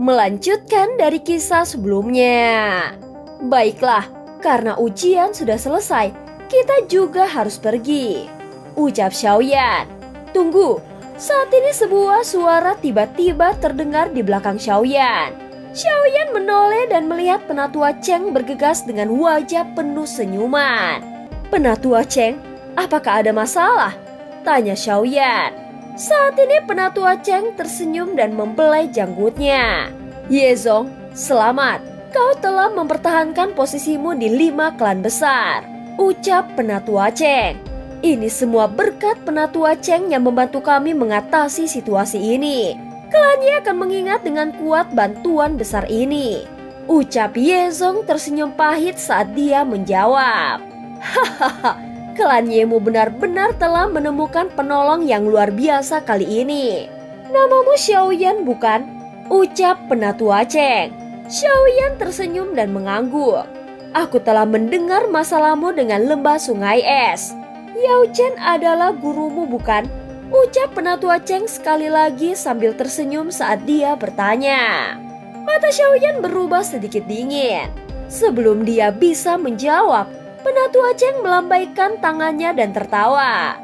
melanjutkan dari kisah sebelumnya. Baiklah, karena ujian sudah selesai, kita juga harus pergi, ucap Xiaoyan. Tunggu, saat ini sebuah suara tiba-tiba terdengar di belakang Xiaoyan. Xiaoyan menoleh dan melihat Penatua Cheng bergegas dengan wajah penuh senyuman. Penatua Cheng, apakah ada masalah? Tanya Xiaoyan. Saat ini Penatua Cheng tersenyum dan membelai janggutnya. Yezong, selamat. Kau telah mempertahankan posisimu di 5 klan besar, ucap Penatua Cheng. Ini semua berkat Penatua Cheng yang membantu kami mengatasi situasi ini. Klannya akan mengingat dengan kuat bantuan besar ini, ucap Yezong tersenyum pahit saat dia menjawab. Hahaha, klan Yemu benar-benar telah menemukan penolong yang luar biasa kali ini. Namamu Xiaoyan bukan? Ucap Penatua Cheng. Xiaoyan tersenyum dan mengangguk. Aku telah mendengar masalahmu dengan lembah sungai es. Yao Chen adalah gurumu bukan? Ucap Penatua Cheng sekali lagi sambil tersenyum saat dia bertanya. Mata Xiaoyan berubah sedikit dingin. Sebelum dia bisa menjawab, Penatua Cheng melambaikan tangannya dan tertawa.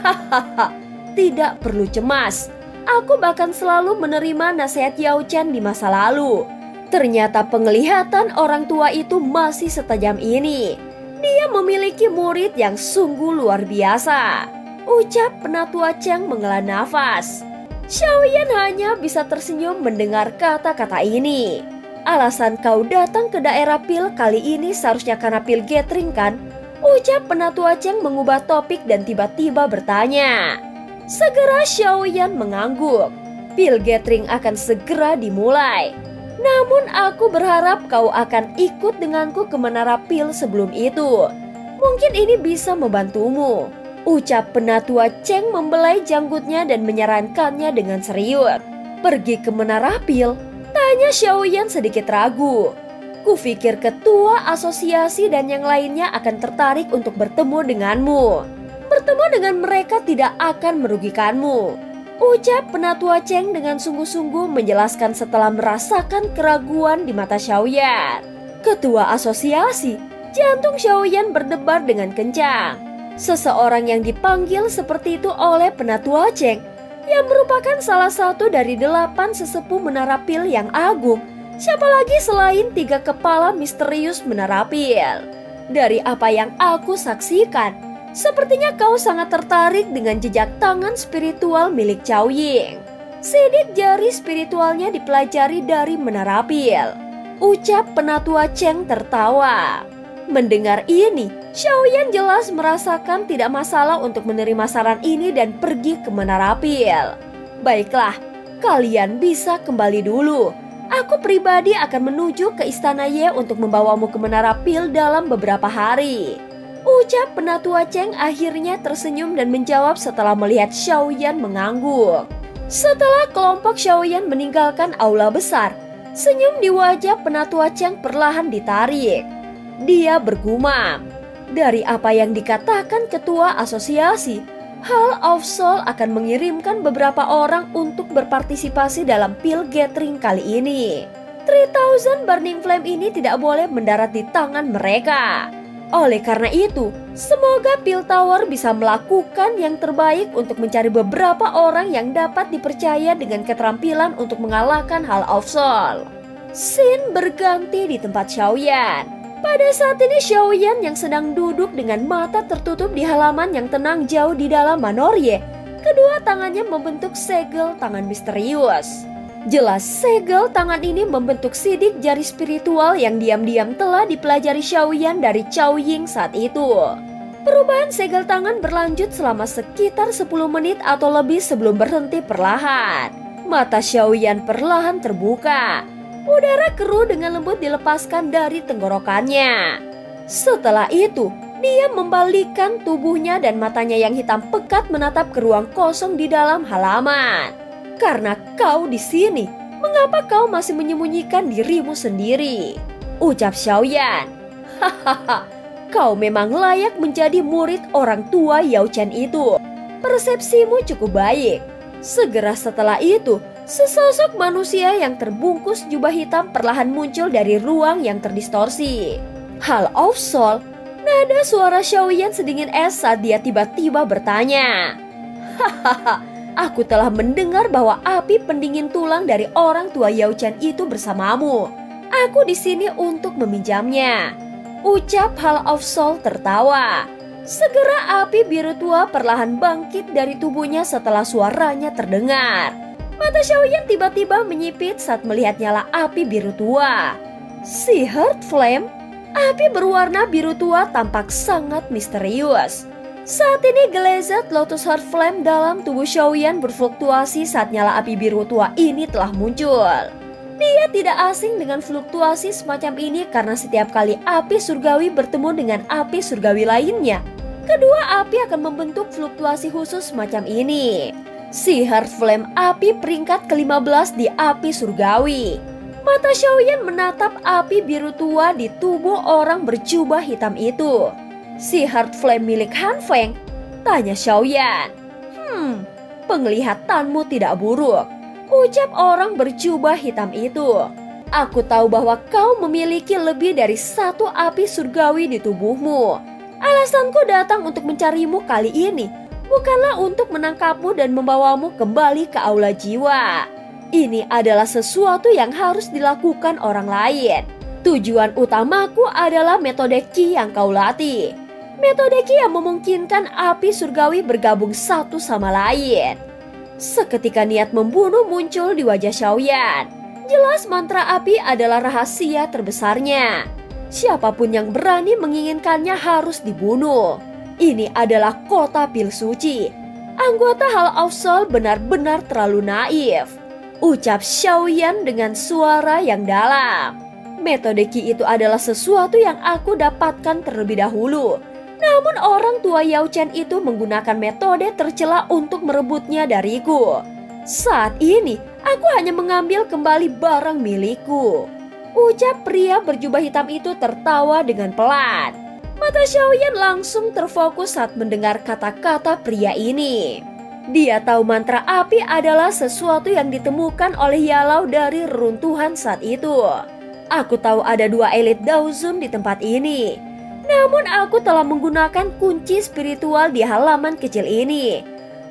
Hahaha, tidak perlu cemas. Aku bahkan selalu menerima nasihat Yao Chen di masa lalu. Ternyata penglihatan orang tua itu masih setajam ini. Dia memiliki murid yang sungguh luar biasa, ucap Penatua Cheng menghela nafas. Xiaoyan hanya bisa tersenyum mendengar kata-kata ini. Alasan kau datang ke daerah Pil kali ini seharusnya karena Pil Gathering kan? Ucap Penatua Cheng mengubah topik dan tiba-tiba bertanya. Segera Xiaoyan mengangguk. Pil Gathering akan segera dimulai. Namun aku berharap kau akan ikut denganku ke Menara Pil sebelum itu. Mungkin ini bisa membantumu, ucap Penatua Cheng membelai janggutnya dan menyarankannya dengan serius. Pergi ke Menara Pil? Tanya Xiaoyan sedikit ragu. Kupikir ketua asosiasi dan yang lainnya akan tertarik untuk bertemu denganmu. Bertemu dengan mereka tidak akan merugikanmu, ucap Penatua Cheng dengan sungguh-sungguh menjelaskan setelah merasakan keraguan di mata Xiaoyan. Ketua asosiasi, jantung Xiaoyan berdebar dengan kencang. Seseorang yang dipanggil seperti itu oleh Penatua Cheng, yang merupakan salah satu dari 8 sesepuh Menara Pil yang agung. Siapa lagi selain 3 kepala misterius Menara Pil? Dari apa yang aku saksikan, sepertinya kau sangat tertarik dengan jejak tangan spiritual milik Cao Ying. Sidik jari spiritualnya dipelajari dari Menara Pil, ucap Penatua Cheng tertawa. Mendengar ini, Xiaoyan jelas merasakan tidak masalah untuk menerima saran ini dan pergi ke Menara Pil. Baiklah, kalian bisa kembali dulu. Aku pribadi akan menuju ke Istana Ye untuk membawamu ke Menara Pil dalam beberapa hari, ucap Penatua Cheng akhirnya tersenyum dan menjawab setelah melihat Xiaoyan mengangguk. Setelah kelompok Xiaoyan meninggalkan aula besar, senyum di wajah Penatua Cheng perlahan ditarik. Dia bergumam, dari apa yang dikatakan ketua asosiasi, Hall of Soul akan mengirimkan beberapa orang untuk berpartisipasi dalam Pil Gathering kali ini. 3000 Burning Flame ini tidak boleh mendarat di tangan mereka. Oleh karena itu, semoga Pil Tower bisa melakukan yang terbaik untuk mencari beberapa orang yang dapat dipercaya dengan keterampilan untuk mengalahkan Hall of Soul. Scene berganti di tempat Xiaoyan. Pada saat ini Xiaoyan yang sedang duduk dengan mata tertutup di halaman yang tenang jauh di dalam Manorye. Kedua tangannya membentuk segel tangan misterius. Jelas segel tangan ini membentuk sidik jari spiritual yang diam-diam telah dipelajari Xiaoyan dari Cao Ying saat itu. Perubahan segel tangan berlanjut selama sekitar 10 menit atau lebih sebelum berhenti perlahan. Mata Xiaoyan perlahan terbuka. Udara keruh dengan lembut dilepaskan dari tenggorokannya. Setelah itu, dia membalikkan tubuhnya dan matanya yang hitam pekat menatap ke ruang kosong di dalam halaman. Karena kau di sini, mengapa kau masih menyembunyikan dirimu sendiri? Ucap Xiaoyan. Hahaha, kau memang layak menjadi murid orang tua Yao Chen itu. Persepsimu cukup baik. Segera setelah itu, Sesosok manusia yang terbungkus jubah hitam perlahan muncul dari ruang yang terdistorsi. Hall of Soul, nada suara Xiaoyan sedingin es saat dia tiba-tiba bertanya. Hahaha, aku telah mendengar bahwa api pendingin tulang dari orang tua Yao Chen itu bersamamu. Aku di sini untuk meminjamnya, ucap Hall of Soul tertawa. Segera api biru tua perlahan bangkit dari tubuhnya setelah suaranya terdengar. Mata Xiaoyan tiba-tiba menyipit saat melihat nyala api biru tua. Si Heart Flame, api berwarna biru tua tampak sangat misterius. Saat ini Glazed Lotus Heart Flame dalam tubuh Xiaoyan berfluktuasi saat nyala api biru tua ini telah muncul. Dia tidak asing dengan fluktuasi semacam ini karena setiap kali api surgawi bertemu dengan api surgawi lainnya, kedua api akan membentuk fluktuasi khusus semacam ini. Si Heart Flame api peringkat ke-15 di api surgawi. Mata Xiaoyan menatap api biru tua di tubuh orang berjubah hitam itu. Si Heart Flame milik Han Feng? Tanya Xiaoyan. Penglihatanmu tidak buruk, ucap orang berjubah hitam itu. Aku tahu bahwa kau memiliki lebih dari satu api surgawi di tubuhmu. Alasanku datang untuk mencarimu kali ini bukanlah untuk menangkapmu dan membawamu kembali ke aula jiwa. Ini adalah sesuatu yang harus dilakukan orang lain. Tujuan utamaku adalah metode Qi yang kau latih. Metode Qi yang memungkinkan api surgawi bergabung satu sama lain. Seketika niat membunuh muncul di wajah Xiaoyan. Jelas mantra api adalah rahasia terbesarnya. Siapapun yang berani menginginkannya harus dibunuh. Ini adalah kota pil suci. Anggota Hall of Soul benar-benar terlalu naif, ucap Xiaoyan dengan suara yang dalam. Metode Qi itu adalah sesuatu yang aku dapatkan terlebih dahulu. Namun orang tua Yao Chen itu menggunakan metode tercela untuk merebutnya dariku. Saat ini aku hanya mengambil kembali barang milikku, ucap pria berjubah hitam itu tertawa dengan pelan. Mata Xiaoyan langsung terfokus saat mendengar kata-kata pria ini. Dia tahu mantra api adalah sesuatu yang ditemukan oleh Yalau dari reruntuhan saat itu. Aku tahu ada 2 elit Daozun di tempat ini. Namun aku telah menggunakan kunci spiritual di halaman kecil ini.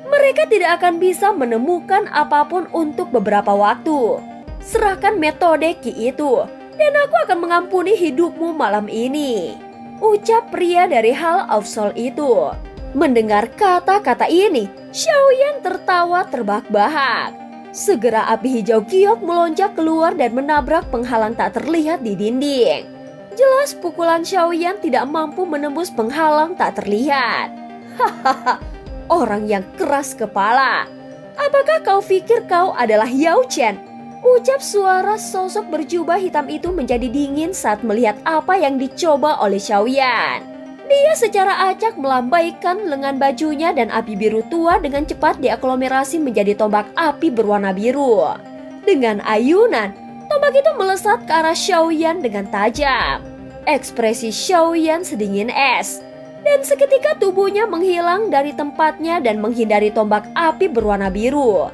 Mereka tidak akan bisa menemukan apapun untuk beberapa waktu. Serahkan metode Qi itu, dan aku akan mengampuni hidupmu malam ini, ucap pria dari Hall of Soul itu. Mendengar kata-kata ini, Xiaoyan tertawa terbahak-bahak. Segera api hijau giok melonjak keluar dan menabrak penghalang tak terlihat di dinding. Jelas pukulan Xiaoyan tidak mampu menembus penghalang tak terlihat. Hahaha, orang yang keras kepala. Apakah kau pikir kau adalah Yao Chen? Ucap suara sosok berjubah hitam itu menjadi dingin saat melihat apa yang dicoba oleh Xiaoyan. Dia secara acak melambaikan lengan bajunya dan api biru tua dengan cepat diaglomerasi menjadi tombak api berwarna biru. Dengan ayunan, tombak itu melesat ke arah Xiaoyan dengan tajam. Ekspresi Xiaoyan sedingin es, dan seketika tubuhnya menghilang dari tempatnya dan menghindari tombak api berwarna biru.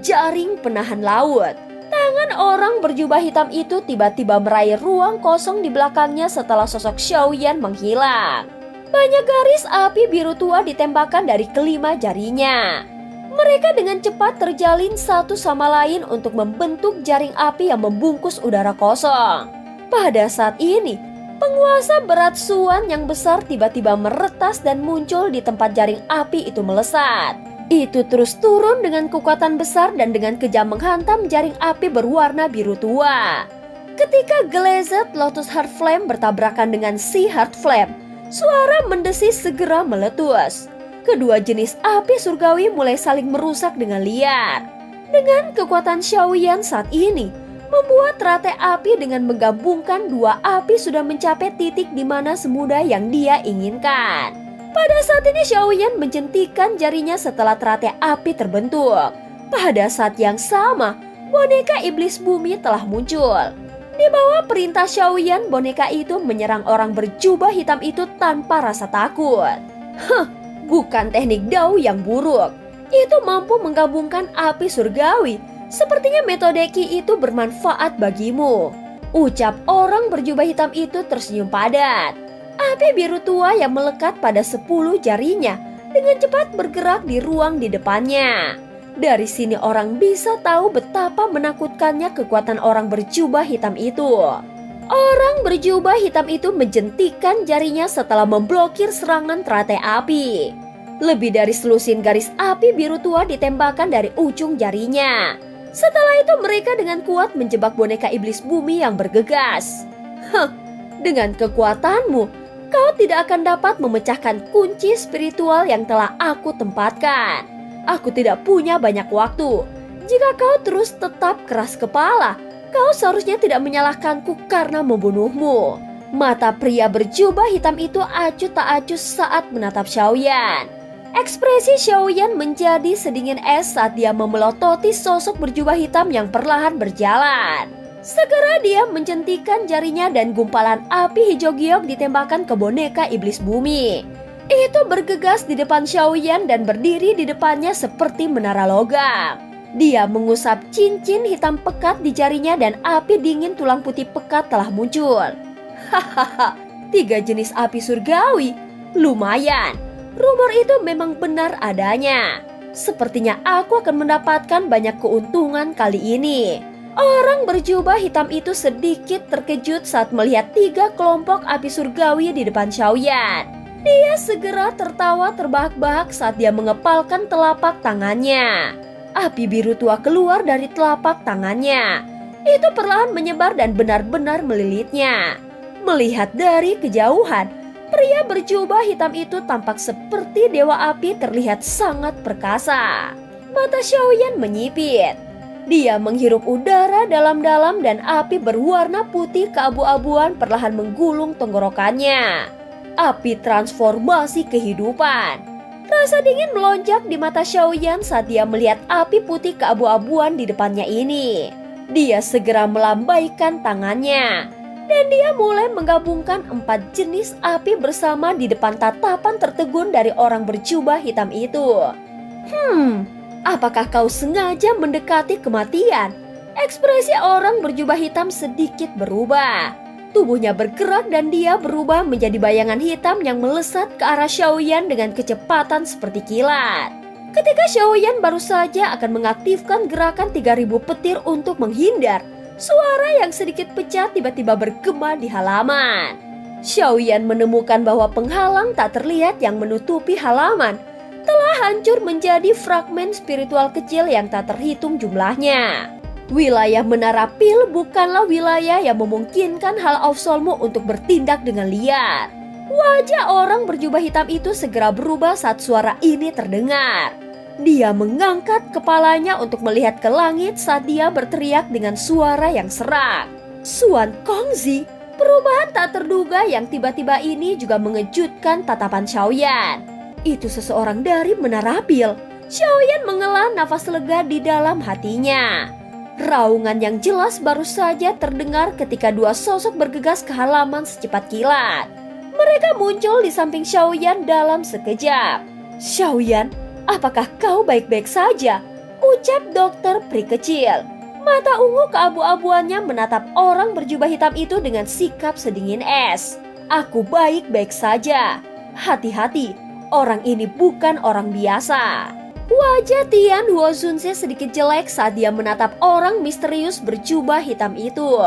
Jaring penahan laut. Tangan orang berjubah hitam itu tiba-tiba meraih ruang kosong di belakangnya setelah sosok Xiaoyan menghilang. Banyak garis api biru tua ditembakkan dari kelima jarinya. Mereka dengan cepat terjalin satu sama lain untuk membentuk jaring api yang membungkus udara kosong. Pada saat ini, penguasa berat Suan yang besar tiba-tiba meretas dan muncul di tempat jaring api itu melesat. Itu terus turun dengan kekuatan besar dan dengan kejam menghantam jaring api berwarna biru tua. Ketika Glazed Lotus Heart Flame bertabrakan dengan si Heart Flame, suara mendesis segera meletus. Kedua jenis api surgawi mulai saling merusak dengan liar. Dengan kekuatan Xiaoyan saat ini, membuat rantai api dengan menggabungkan 2 api sudah mencapai titik di mana semudah yang dia inginkan. Pada saat ini Xiaoyan menjentikan jarinya setelah teratai api terbentuk. Pada saat yang sama, boneka iblis bumi telah muncul. Di bawah perintah Xiaoyan, boneka itu menyerang orang berjubah hitam itu tanpa rasa takut. Bukan teknik Dao yang buruk. Itu mampu menggabungkan api surgawi Sepertinya metode Ki itu bermanfaat bagimu. Ucap orang berjubah hitam itu tersenyum padat. Api biru tua yang melekat pada 10 jarinya dengan cepat bergerak di ruang di depannya. Dari sini orang bisa tahu betapa menakutkannya kekuatan orang berjubah hitam itu. Orang berjubah hitam itu menjentikan jarinya setelah memblokir serangan teratai api. Lebih dari selusin garis api biru tua ditembakkan dari ujung jarinya. Setelah itu mereka dengan kuat menjebak boneka iblis bumi yang bergegas. Dengan kekuatanmu, kau tidak akan dapat memecahkan kunci spiritual yang telah aku tempatkan. Aku tidak punya banyak waktu. Jika kau terus tetap keras kepala, kau seharusnya tidak menyalahkanku karena membunuhmu. Mata pria berjubah hitam itu acuh tak acuh saat menatap Xiaoyan. Ekspresi Xiaoyan menjadi sedingin es saat dia memelototi sosok berjubah hitam yang perlahan berjalan. Segera dia mencentikan jarinya dan gumpalan api hijau giok ditembakkan ke boneka iblis bumi. Itu bergegas di depan Xiaoyan dan berdiri di depannya seperti menara logam. Dia mengusap cincin hitam pekat di jarinya dan api dingin tulang putih pekat telah muncul. Hahaha, 3 jenis api surgawi. Lumayan. Rumor itu memang benar adanya. Sepertinya aku akan mendapatkan banyak keuntungan kali ini. Orang berjubah hitam itu sedikit terkejut saat melihat 3 kelompok api surgawi di depan Xiaoyan. Dia segera tertawa terbahak-bahak saat dia mengepalkan telapak tangannya. Api biru tua keluar dari telapak tangannya. Itu perlahan menyebar dan benar-benar melilitnya. Melihat dari kejauhan, pria berjubah hitam itu tampak seperti dewa api terlihat sangat perkasa. Mata Xiaoyan menyipit. Dia menghirup udara dalam-dalam dan api berwarna putih keabu-abuan perlahan menggulung tenggorokannya. Api transformasi kehidupan. Rasa dingin melonjak di mata Xiaoyan saat dia melihat api putih keabu-abuan di depannya ini. Dia segera melambaikan tangannya. Dan dia mulai menggabungkan 4 jenis api bersama di depan tatapan tertegun dari orang berjubah hitam itu. Apakah kau sengaja mendekati kematian? Ekspresi orang berjubah hitam sedikit berubah. Tubuhnya bergerak dan dia berubah menjadi bayangan hitam yang melesat ke arah Xiaoyan dengan kecepatan seperti kilat. Ketika Xiaoyan baru saja akan mengaktifkan gerakan 3000 petir untuk menghindar, suara yang sedikit pecah tiba-tiba bergema di halaman. Xiaoyan menemukan bahwa penghalang tak terlihat yang menutupi halaman telah hancur menjadi fragmen spiritual kecil yang tak terhitung jumlahnya. Wilayah Menara Pil bukanlah wilayah yang memungkinkan Hall of Soulmu untuk bertindak dengan liar. Wajah orang berjubah hitam itu segera berubah saat suara ini terdengar. Dia mengangkat kepalanya untuk melihat ke langit saat dia berteriak dengan suara yang serak. Xuan Kongzi, perubahan tak terduga yang tiba-tiba ini juga mengejutkan tatapan Xiaoyan. Itu seseorang dari Menara Pil. Xiaoyan menghela nafas lega di dalam hatinya. Raungan yang jelas baru saja terdengar ketika 2 sosok bergegas ke halaman secepat kilat. Mereka muncul di samping Xiaoyan dalam sekejap. Xiaoyan, apakah kau baik-baik saja? Ucap dokter pri kecil. Mata ungu keabu-abuannya menatap orang berjubah hitam itu dengan sikap sedingin es. Aku baik-baik saja. Hati-hati, orang ini bukan orang biasa. Wajah Tian Huozunse sedikit jelek saat dia menatap orang misterius berjubah hitam itu.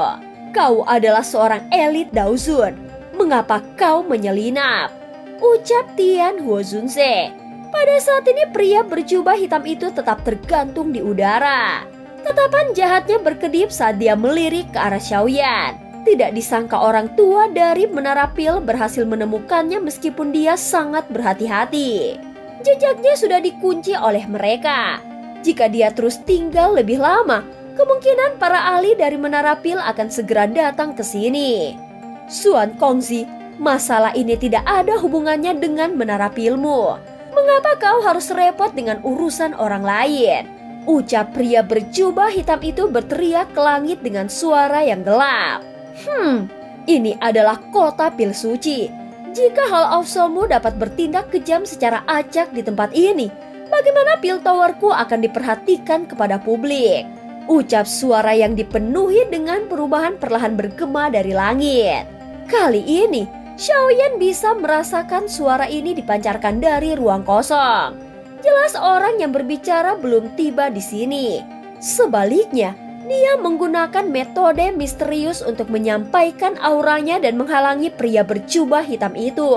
Kau adalah seorang elit Daozun. Mengapa kau menyelinap? Ucap Tian Huozunse. Pada saat ini pria berjubah hitam itu tetap tergantung di udara. Tatapan jahatnya berkedip saat dia melirik ke arah Xiaoyan. Tidak disangka orang tua dari Menara Pil berhasil menemukannya meskipun dia sangat berhati-hati. Jejaknya sudah dikunci oleh mereka. Jika dia terus tinggal lebih lama, kemungkinan para ahli dari Menara Pil akan segera datang ke sini. Xuan Kongzi, masalah ini tidak ada hubungannya dengan Menara Pilmu. Mengapa kau harus repot dengan urusan orang lain? Ucap pria berjubah hitam itu berteriak ke langit dengan suara yang gelap. Ini adalah kota Pil Suci. Jika Hall of Soulmu dapat bertindak kejam secara acak di tempat ini, bagaimana Pil Towerku akan diperhatikan kepada publik? Ucap suara yang dipenuhi dengan perubahan perlahan bergema dari langit. Kali ini, Xiaoyan bisa merasakan suara ini dipancarkan dari ruang kosong. Jelas orang yang berbicara belum tiba di sini. Sebaliknya, dia menggunakan metode misterius untuk menyampaikan auranya dan menghalangi pria berjubah hitam itu.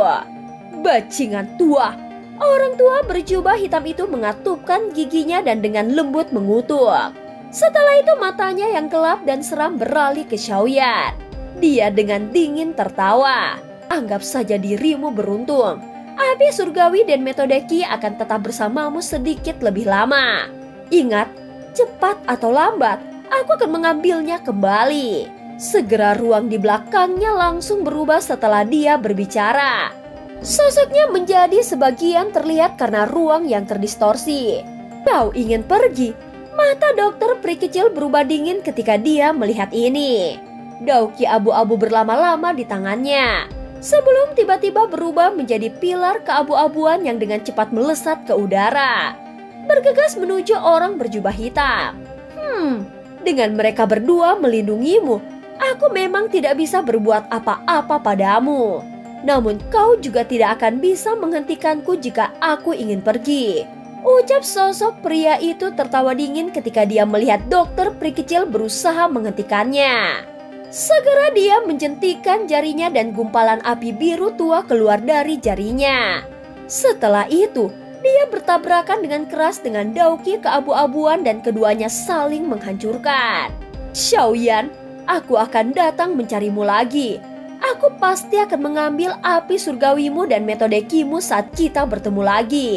Bajingan tua! Orang tua berjubah hitam itu mengatupkan giginya dan dengan lembut mengutuk. Setelah itu matanya yang gelap dan seram beralih ke Xiaoyan. Dia dengan dingin tertawa. Anggap saja dirimu beruntung. Api surgawi dan metode Qi akan tetap bersamamu sedikit lebih lama. Ingat, cepat atau lambat, aku akan mengambilnya kembali. Segera ruang di belakangnya langsung berubah setelah dia berbicara. Sosoknya menjadi sebagian terlihat karena ruang yang terdistorsi. Kau ingin pergi? Mata dokter peri kecil berubah dingin ketika dia melihat ini. Dauki abu-abu berlama-lama di tangannya. Sebelum tiba-tiba berubah menjadi pilar keabu-abuan yang dengan cepat melesat ke udara. Bergegas menuju orang berjubah hitam. Dengan mereka berdua melindungimu, aku memang tidak bisa berbuat apa-apa padamu. Namun kau juga tidak akan bisa menghentikanku jika aku ingin pergi. Ucap sosok pria itu tertawa dingin ketika dia melihat dokter peri kecil berusaha menghentikannya. Segera dia menjentikan jarinya dan gumpalan api biru tua keluar dari jarinya. Setelah itu, dia bertabrakan dengan keras dengan Dauki keabu-abuan dan keduanya saling menghancurkan. Xiaoyan, aku akan datang mencarimu lagi. Aku pasti akan mengambil api surgawimu dan metode Qi-mu saat kita bertemu lagi.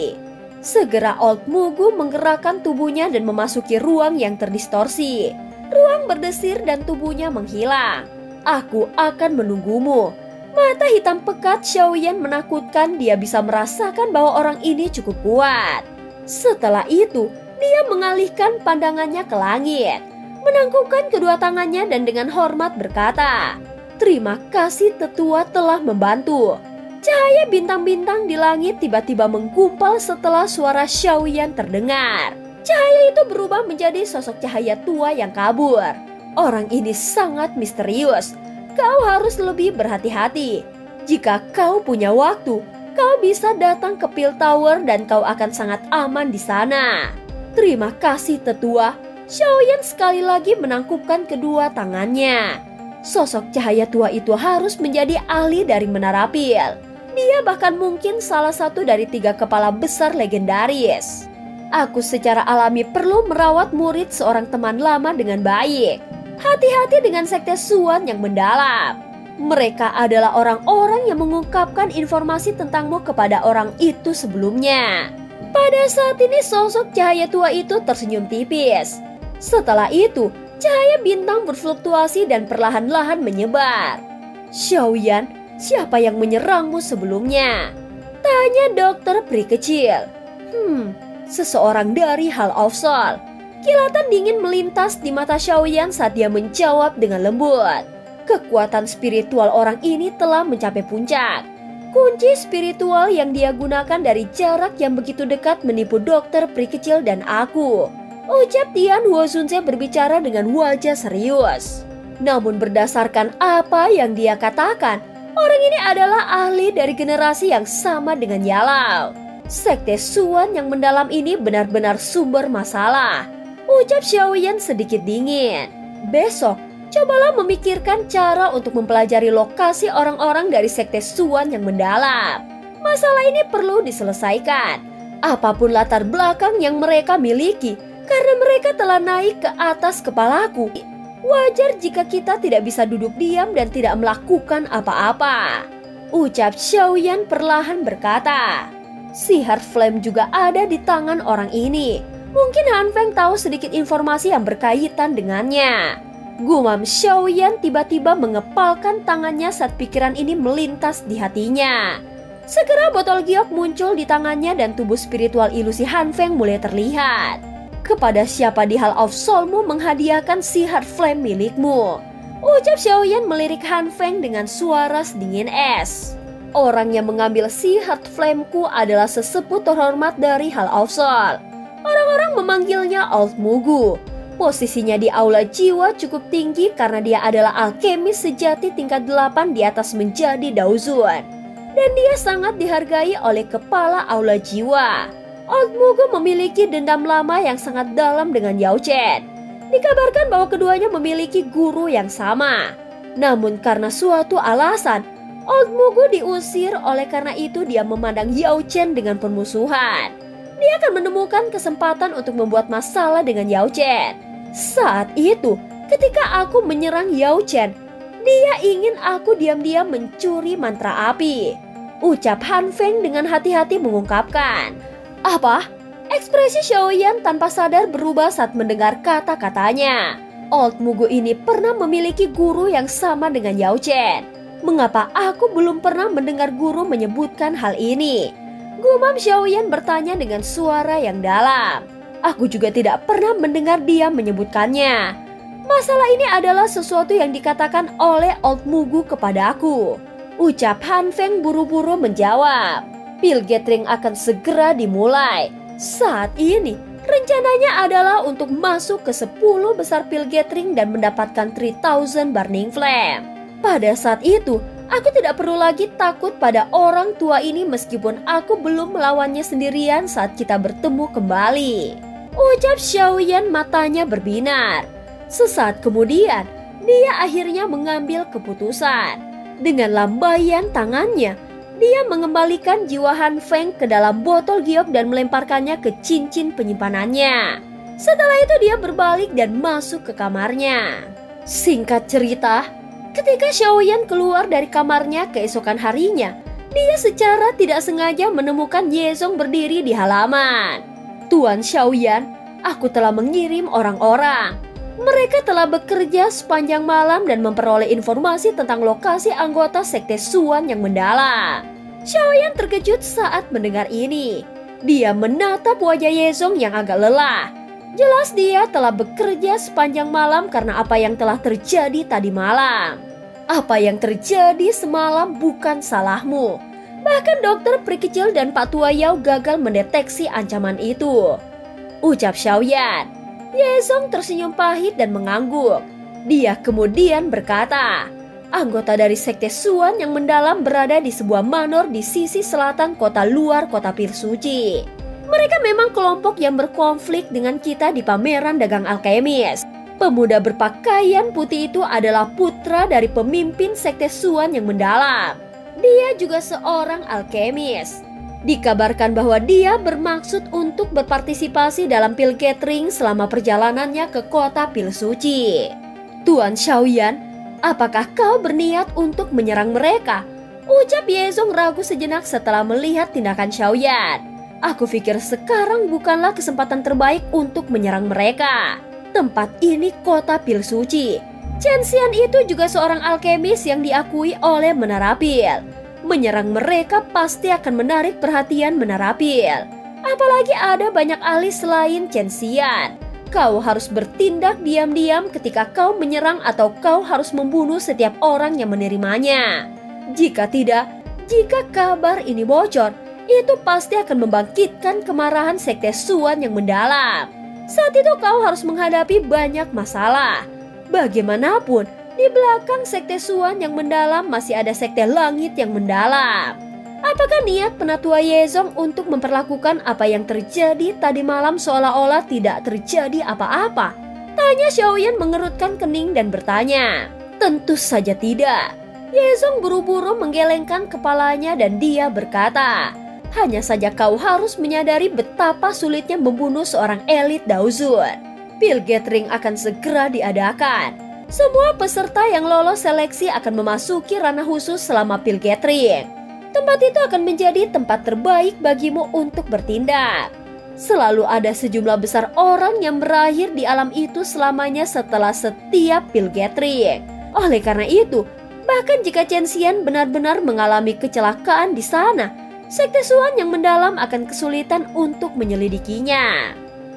Segera Old Mugu menggerakkan tubuhnya dan memasuki ruang yang terdistorsi. Ruang berdesir dan tubuhnya menghilang. Aku akan menunggumu. Mata hitam pekat Xiaoyan menakutkan. Dia bisa merasakan bahwa orang ini cukup kuat. Setelah itu, dia mengalihkan pandangannya ke langit, menangkupkan kedua tangannya dan dengan hormat berkata, "Terima kasih tetua telah membantu." Cahaya bintang-bintang di langit tiba-tiba menggumpal setelah suara Xiaoyan terdengar. Cahaya itu berubah menjadi sosok cahaya tua yang kabur. Orang ini sangat misterius. Kau harus lebih berhati-hati. Jika kau punya waktu, kau bisa datang ke Pil Tower dan kau akan sangat aman di sana. Terima kasih tetua. Xiaoyan sekali lagi menangkupkan kedua tangannya. Sosok cahaya tua itu harus menjadi ahli dari Menara Pil. Dia bahkan mungkin salah satu dari 3 kepala besar legendaris. Aku secara alami perlu merawat murid seorang teman lama dengan baik. Hati-hati dengan sekte Suan yang mendalam. Mereka adalah orang-orang yang mengungkapkan informasi tentangmu kepada orang itu sebelumnya. Pada saat ini sosok cahaya tua itu tersenyum tipis. Setelah itu, cahaya bintang berfluktuasi dan perlahan-lahan menyebar. Xiaoyan, siapa yang menyerangmu sebelumnya? Tanya dokter peri kecil. Seseorang dari Hall of Soul. Kilatan dingin melintas di mata Xiaoyan saat dia menjawab dengan lembut. Kekuatan spiritual orang ini telah mencapai puncak. Kunci spiritual yang dia gunakan dari jarak yang begitu dekat menipu dokter peri kecil dan aku. Ucap Tian Huozunze berbicara dengan wajah serius. Namun berdasarkan apa yang dia katakan, orang ini adalah ahli dari generasi yang sama dengan Yalau. Sekte Suan yang mendalam ini benar-benar sumber masalah. Ucap Xiaoyan sedikit dingin. Besok, cobalah memikirkan cara untuk mempelajari lokasi orang-orang dari Sekte Suan yang mendalam. Masalah ini perlu diselesaikan. Apapun latar belakang yang mereka miliki, karena mereka telah naik ke atas kepalaku. Wajar jika kita tidak bisa duduk diam dan tidak melakukan apa-apa. Ucap Xiaoyan perlahan berkata. Si Heart Flame juga ada di tangan orang ini. Mungkin Han Feng tahu sedikit informasi yang berkaitan dengannya. Gumam Xiaoyan tiba-tiba mengepalkan tangannya saat pikiran ini melintas di hatinya. Segera botol giok muncul di tangannya dan tubuh spiritual ilusi Han Feng mulai terlihat. Kepada siapa di Hall of Soulmu menghadiahkan si Heart Flame milikmu? Ucap Xiaoyan melirik Han Feng dengan suara sedingin es. Orang yang mengambil si Heart Flame-ku adalah sesepuh terhormat dari Hall of Soul. Orang-orang memanggilnya Old Mugu. Posisinya di aula jiwa cukup tinggi karena dia adalah alkemis sejati tingkat 8 di atas menjadi Daozun. Dan dia sangat dihargai oleh kepala aula jiwa. Old Mugu memiliki dendam lama yang sangat dalam dengan Yao Chen. Dikabarkan bahwa keduanya memiliki guru yang sama. Namun karena suatu alasan, Old Mugu diusir, oleh karena itu dia memandang Yao Chen dengan permusuhan. Dia akan menemukan kesempatan untuk membuat masalah dengan Yao Chen. Saat itu, ketika aku menyerang Yao Chen, dia ingin aku diam-diam mencuri mantra api. Ucap Han Feng dengan hati-hati mengungkapkan. Apa? Ekspresi Xiaoyan tanpa sadar berubah saat mendengar kata-katanya. Old Mugu ini pernah memiliki guru yang sama dengan Yao Chen. Mengapa aku belum pernah mendengar guru menyebutkan hal ini? Gumam Xiaoyan bertanya dengan suara yang dalam. Aku juga tidak pernah mendengar dia menyebutkannya. Masalah ini adalah sesuatu yang dikatakan oleh Old Mugu kepada aku. Ucap Han Feng buru-buru menjawab. Pil gathering akan segera dimulai. Saat ini, rencananya adalah untuk masuk ke 10 besar pil gathering dan mendapatkan 3000 Burning Flame. Pada saat itu, aku tidak perlu lagi takut pada orang tua ini meskipun aku belum melawannya sendirian saat kita bertemu kembali. Ucap Xiaoyan matanya berbinar. Sesaat kemudian, dia akhirnya mengambil keputusan. Dengan lambaian tangannya, dia mengembalikan jiwa Han Feng ke dalam botol giok dan melemparkannya ke cincin penyimpanannya. Setelah itu dia berbalik dan masuk ke kamarnya. Singkat cerita, ketika Xiaoyan keluar dari kamarnya keesokan harinya, dia secara tidak sengaja menemukan Yezong berdiri di halaman. Tuan Xiaoyan, aku telah mengirim orang-orang. Mereka telah bekerja sepanjang malam dan memperoleh informasi tentang lokasi anggota Sekte Suan yang mendalam. Xiaoyan terkejut saat mendengar ini. Dia menatap wajah Yezong yang agak lelah. Jelas dia telah bekerja sepanjang malam karena apa yang telah terjadi tadi malam. Apa yang terjadi semalam bukan salahmu. Bahkan dokter peri kecil dan Pak Tua Yao gagal mendeteksi ancaman itu. Ucap Xiaoyan. Yezong tersenyum pahit dan mengangguk. Dia kemudian berkata, anggota dari Sekte Suan yang mendalam berada di sebuah manor di sisi selatan kota luar kota Pir Suci. Mereka memang kelompok yang berkonflik dengan kita di pameran dagang alkemis. Pemuda berpakaian putih itu adalah putra dari pemimpin Sekte Suan yang mendalam. Dia juga seorang alkemis. Dikabarkan bahwa dia bermaksud untuk berpartisipasi dalam pil gathering selama perjalanannya ke kota Pil Suci. Tuan Xiaoyan, apakah kau berniat untuk menyerang mereka? Ucap Yezong ragu sejenak setelah melihat tindakan Xiaoyan. Aku pikir sekarang bukanlah kesempatan terbaik untuk menyerang mereka. Tempat ini kota Pil Suci. Chen Xian itu juga seorang alkemis yang diakui oleh Menara Pil. Menyerang mereka pasti akan menarik perhatian Menara Pil. Apalagi ada banyak ahli selain Chen Xian. Kau harus bertindak diam-diam ketika kau menyerang atau kau harus membunuh setiap orang yang menerimanya. Jika tidak, jika kabar ini bocor, itu pasti akan membangkitkan kemarahan Sekte Suan yang mendalam. Saat itu kau harus menghadapi banyak masalah. Bagaimanapun, di belakang Sekte Suan yang mendalam masih ada Sekte Langit yang mendalam. Apakah niat Penatua Yezong untuk memperlakukan apa yang terjadi tadi malam seolah-olah tidak terjadi apa-apa? Tanya Xiaoyan mengerutkan kening dan bertanya. Tentu saja tidak. Yezong buru-buru menggelengkan kepalanya dan dia berkata, hanya saja kau harus menyadari betapa sulitnya membunuh seorang elit Daozun. Pil gathering akan segera diadakan. Semua peserta yang lolos seleksi akan memasuki ranah khusus selama pil gathering. Tempat itu akan menjadi tempat terbaik bagimu untuk bertindak. Selalu ada sejumlah besar orang yang berakhir di alam itu selamanya setelah setiap pil gathering. Oleh karena itu, bahkan jika Chen Xian benar-benar mengalami kecelakaan di sana, Sekte Suan yang mendalam akan kesulitan untuk menyelidikinya.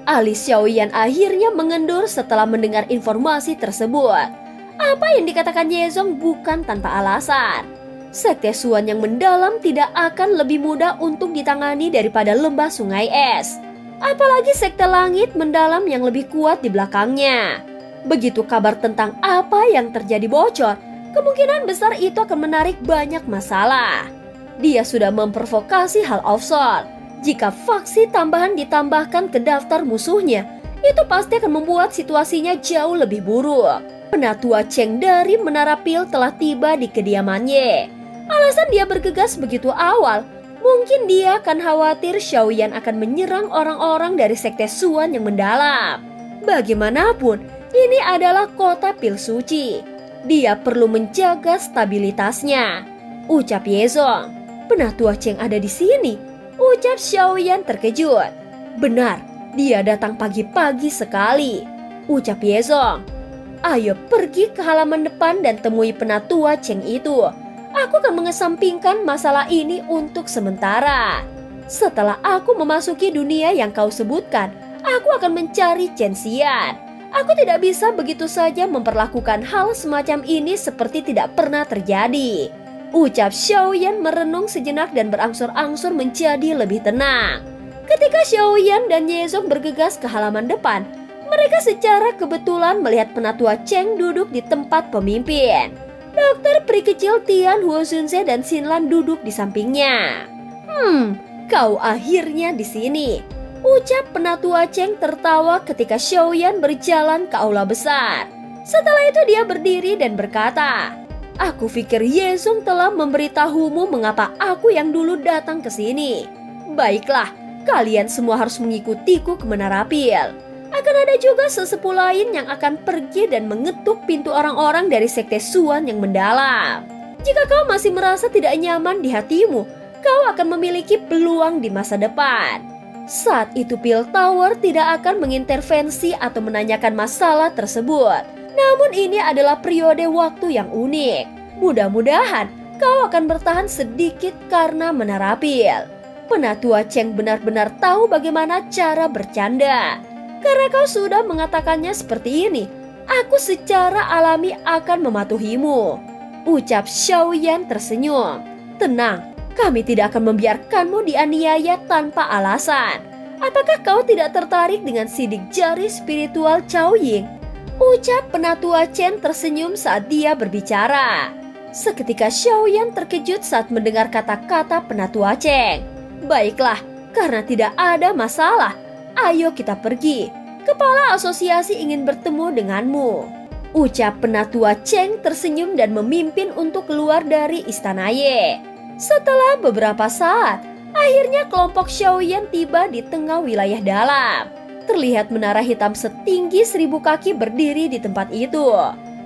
Alis Xiaoyan akhirnya mengendur setelah mendengar informasi tersebut. Apa yang dikatakan Yezong bukan tanpa alasan. Sekte Suan yang mendalam tidak akan lebih mudah untuk ditangani daripada lembah sungai es. Apalagi sekte langit mendalam yang lebih kuat di belakangnya. Begitu kabar tentang apa yang terjadi bocor, kemungkinan besar itu akan menarik banyak masalah. Dia sudah memprovokasi hal offshore. Jika faksi tambahan ditambahkan ke daftar musuhnya, itu pasti akan membuat situasinya jauh lebih buruk. Penatua Cheng dari Menara Pil telah tiba di kediamannya. Alasan dia bergegas begitu awal, mungkin dia akan khawatir Xiaoyan akan menyerang orang-orang dari sekte Suan yang mendalam. Bagaimanapun, ini adalah kota pil suci. Dia perlu menjaga stabilitasnya. Ucap Yezong. Penatua Cheng ada di sini. Ucap Xiaoyan terkejut. Benar, dia datang pagi-pagi sekali. Ucap Yezong. Ayo pergi ke halaman depan dan temui penatua Cheng itu. Aku akan mengesampingkan masalah ini untuk sementara. Setelah aku memasuki dunia yang kau sebutkan, aku akan mencari Chen Xian. Aku tidak bisa begitu saja memperlakukan hal semacam ini seperti tidak pernah terjadi. Ucap Xiaoyan merenung sejenak dan berangsur-angsur menjadi lebih tenang. Ketika Xiaoyan dan Yezong bergegas ke halaman depan, mereka secara kebetulan melihat penatua Cheng duduk di tempat pemimpin. Dokter peri kecil Tian Huozunze dan Xinlan duduk di sampingnya. Kau akhirnya di sini. Ucap penatua Cheng tertawa ketika Xiaoyan berjalan ke aula besar. Setelah itu dia berdiri dan berkata, aku pikir Yezong telah memberitahumu mengapa aku yang dulu datang ke sini. Baiklah, kalian semua harus mengikutiku ke Menara Pil. Akan ada juga sesepuh lain yang akan pergi dan mengetuk pintu orang-orang dari sekte Suan yang mendalam. Jika kau masih merasa tidak nyaman di hatimu, kau akan memiliki peluang di masa depan. Saat itu Pil Tower tidak akan mengintervensi atau menanyakan masalah tersebut. Namun ini adalah periode waktu yang unik. Mudah-mudahan kau akan bertahan sedikit karena Menara Pil. Penatua Cheng benar-benar tahu bagaimana cara bercanda. Karena kau sudah mengatakannya seperti ini, aku secara alami akan mematuhimu. Ucap Xiaoyan tersenyum. Tenang, kami tidak akan membiarkanmu dianiaya tanpa alasan. Apakah kau tidak tertarik dengan sidik jari spiritual Cao Ying? Ucap penatua Chen tersenyum saat dia berbicara. Seketika Xiaoyan terkejut saat mendengar kata-kata penatua Cheng. Baiklah, karena tidak ada masalah. Ayo kita pergi. Kepala asosiasi ingin bertemu denganmu. Ucap penatua Cheng tersenyum dan memimpin untuk keluar dari istana Ye. Setelah beberapa saat, akhirnya kelompok Xiaoyan tiba di tengah wilayah dalam. Terlihat menara hitam setinggi 1000 kaki berdiri di tempat itu.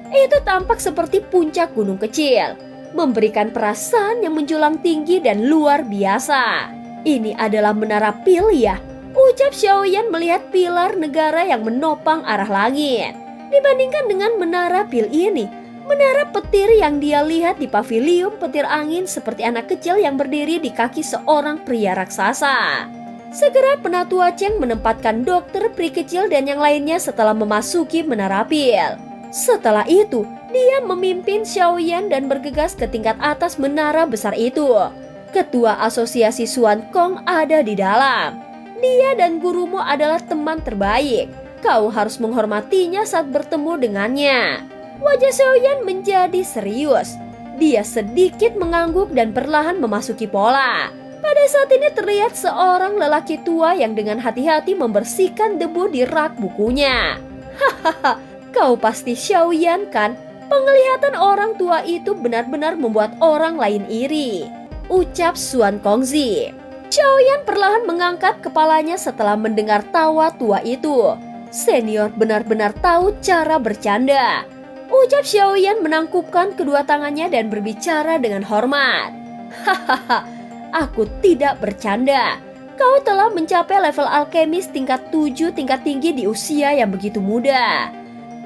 Itu tampak seperti puncak gunung kecil, memberikan perasaan yang menjulang tinggi dan luar biasa. Ini adalah Menara Pil ya? Ucap Xiaoyan melihat pilar negara yang menopang arah langit. Dibandingkan dengan Menara Pil ini, menara petir yang dia lihat di pavilion petir angin seperti anak kecil yang berdiri di kaki seorang pria raksasa. Segera penatua Cheng menempatkan dokter peri kecil dan yang lainnya setelah memasuki Menara Pil. Setelah itu, dia memimpin Xiaoyan dan bergegas ke tingkat atas menara besar itu. Ketua Asosiasi Suan Kong ada di dalam. Dia dan gurumu adalah teman terbaik. Kau harus menghormatinya saat bertemu dengannya. Wajah Xiaoyan menjadi serius. Dia sedikit mengangguk dan perlahan memasuki pola. Pada saat ini terlihat seorang lelaki tua yang dengan hati-hati membersihkan debu di rak bukunya. Hahaha, kau pasti Xiaoyan kan? Penglihatan orang tua itu benar-benar membuat orang lain iri. Ucap Suan Kongzi. Xiaoyan perlahan mengangkat kepalanya setelah mendengar tawa tua itu. Senior benar-benar tahu cara bercanda. Ucap Xiaoyan menangkupkan kedua tangannya dan berbicara dengan hormat. Hahaha, aku tidak bercanda. Kau telah mencapai level alkemis tingkat 7 tingkat tinggi di usia yang begitu muda.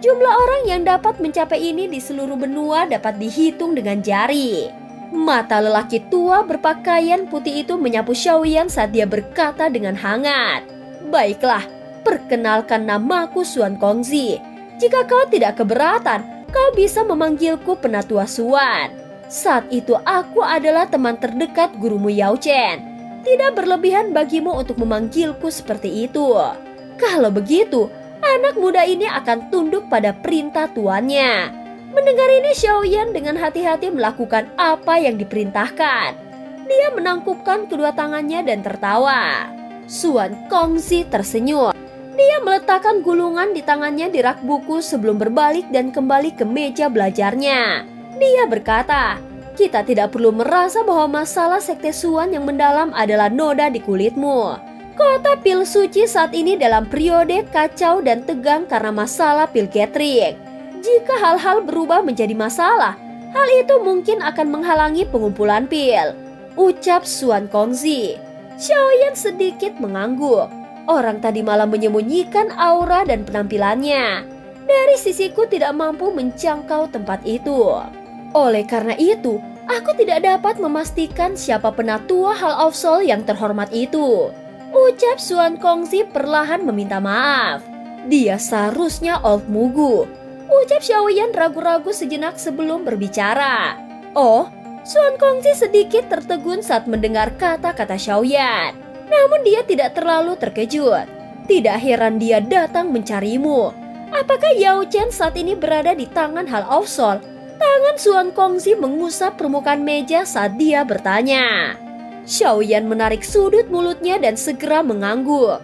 Jumlah orang yang dapat mencapai ini di seluruh benua dapat dihitung dengan jari. Mata lelaki tua berpakaian putih itu menyapu Xiaoyan saat dia berkata dengan hangat. Baiklah, perkenalkan namaku Suan Kongzi. Jika kau tidak keberatan, kau bisa memanggilku Penatua Suan. Saat itu aku adalah teman terdekat gurumu Yao Chen. Tidak berlebihan bagimu untuk memanggilku seperti itu. Kalau begitu, anak muda ini akan tunduk pada perintah tuannya. Mendengar ini, Xiaoyan dengan hati-hati melakukan apa yang diperintahkan. Dia menangkupkan kedua tangannya dan tertawa. Suan Kongzi tersenyum. Dia meletakkan gulungan di tangannya di rak buku sebelum berbalik dan kembali ke meja belajarnya. Dia berkata, "Kita tidak perlu merasa bahwa masalah sekte Suan yang mendalam adalah noda di kulitmu. Kota pil suci saat ini dalam periode kacau dan tegang karena masalah pil gathering. Jika hal-hal berubah menjadi masalah, hal itu mungkin akan menghalangi pengumpulan pil," ucap Suan Kongzi. Xiaoyan sedikit mengangguk. Orang tadi malah menyembunyikan aura dan penampilannya. Dari sisiku tidak mampu menjangkau tempat itu. Oleh karena itu, aku tidak dapat memastikan siapa penatua Hall of Soul yang terhormat itu, ucap Suan Kongzi perlahan meminta maaf. Dia seharusnya Old Mugu, ucap Xiaoyan ragu-ragu sejenak sebelum berbicara. Oh, Suan Kongzi sedikit tertegun saat mendengar kata-kata Xiaoyan. Namun dia tidak terlalu terkejut. Tidak heran dia datang mencarimu. Apakah Yao Chen saat ini berada di tangan Hall of Soul? Tangan Suan Kongzi mengusap permukaan meja saat dia bertanya. Xiaoyan menarik sudut mulutnya dan segera mengangguk.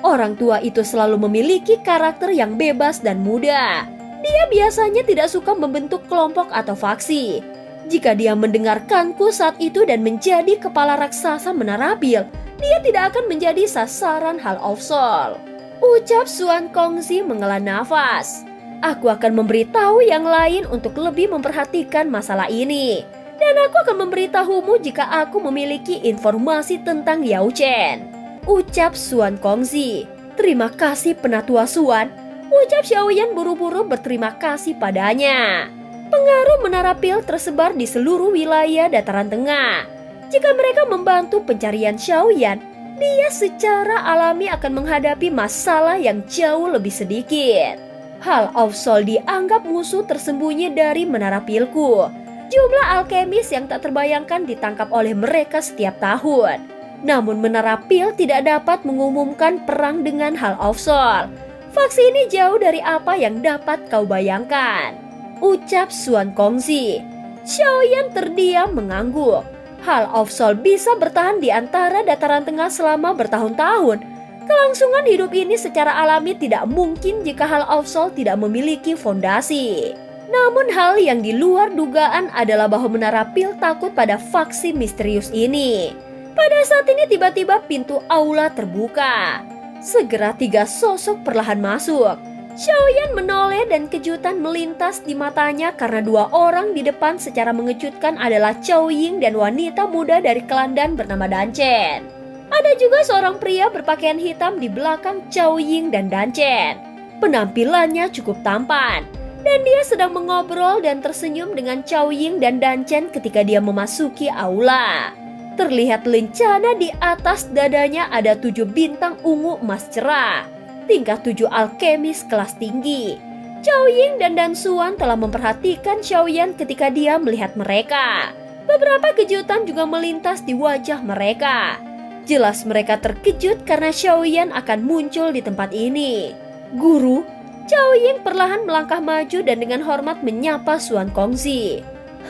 Orang tua itu selalu memiliki karakter yang bebas dan muda. Dia biasanya tidak suka membentuk kelompok atau faksi. Jika dia mendengarkanku saat itu dan menjadi kepala raksasa menara pil, dia tidak akan menjadi sasaran Hall of Soul, ucap Suan Kongzi menghela nafas. Aku akan memberitahu yang lain untuk lebih memperhatikan masalah ini. Dan aku akan memberitahumu jika aku memiliki informasi tentang Yao Chen, ucap Suan Kongzi. Terima kasih penatua Suan, ucap Xiaoyan buru-buru berterima kasih padanya. Pengaruh menara pil tersebar di seluruh wilayah dataran tengah. Jika mereka membantu pencarian Xiaoyan, dia secara alami akan menghadapi masalah yang jauh lebih sedikit. Hall of Soul dianggap musuh tersembunyi dari menara pilku. Jumlah alkemis yang tak terbayangkan ditangkap oleh mereka setiap tahun. Namun menara pil tidak dapat mengumumkan perang dengan Hall of Soul. Faksi ini jauh dari apa yang dapat kau bayangkan, ucap Suan Kongzi. Xiaoyan terdiam mengangguk. Hall of Soul bisa bertahan di antara dataran tengah selama bertahun-tahun. Kelangsungan hidup ini secara alami tidak mungkin jika Hall of Soul tidak memiliki fondasi. Namun hal yang di luar dugaan adalah bahwa menara pil takut pada faksi misterius ini. Pada saat ini tiba-tiba pintu aula terbuka. Segera 3 sosok perlahan masuk. Xiaoyan menoleh dan kejutan melintas di matanya karena 2 orang di depan secara mengejutkan adalah Chao Ying dan wanita muda dari Kelandan bernama Dan Chen. Ada juga seorang pria berpakaian hitam di belakang Chao Ying dan Dan Chen. Penampilannya cukup tampan dan dia sedang mengobrol dan tersenyum dengan Chao Ying dan Dan Chen ketika dia memasuki aula. Terlihat lencana di atas dadanya ada 7 bintang ungu emas cerah, tingkat 7 alkemis kelas tinggi. Chao Ying dan Dan Suan telah memperhatikan Xiaoyan ketika dia melihat mereka. Beberapa kejutan juga melintas di wajah mereka. Jelas mereka terkejut karena Xiaoyan akan muncul di tempat ini. Guru, Chao Ying perlahan melangkah maju dan dengan hormat menyapa Suan Kongzi.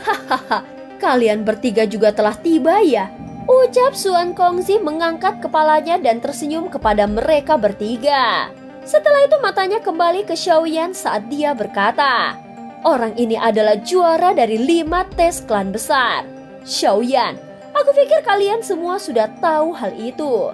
Hahaha, kalian bertiga juga telah tiba ya, ucap Suan Kongzi mengangkat kepalanya dan tersenyum kepada mereka bertiga. Setelah itu matanya kembali ke Xiaoyan saat dia berkata, orang ini adalah juara dari 5 tes klan besar. Xiaoyan, aku pikir kalian semua sudah tahu hal itu.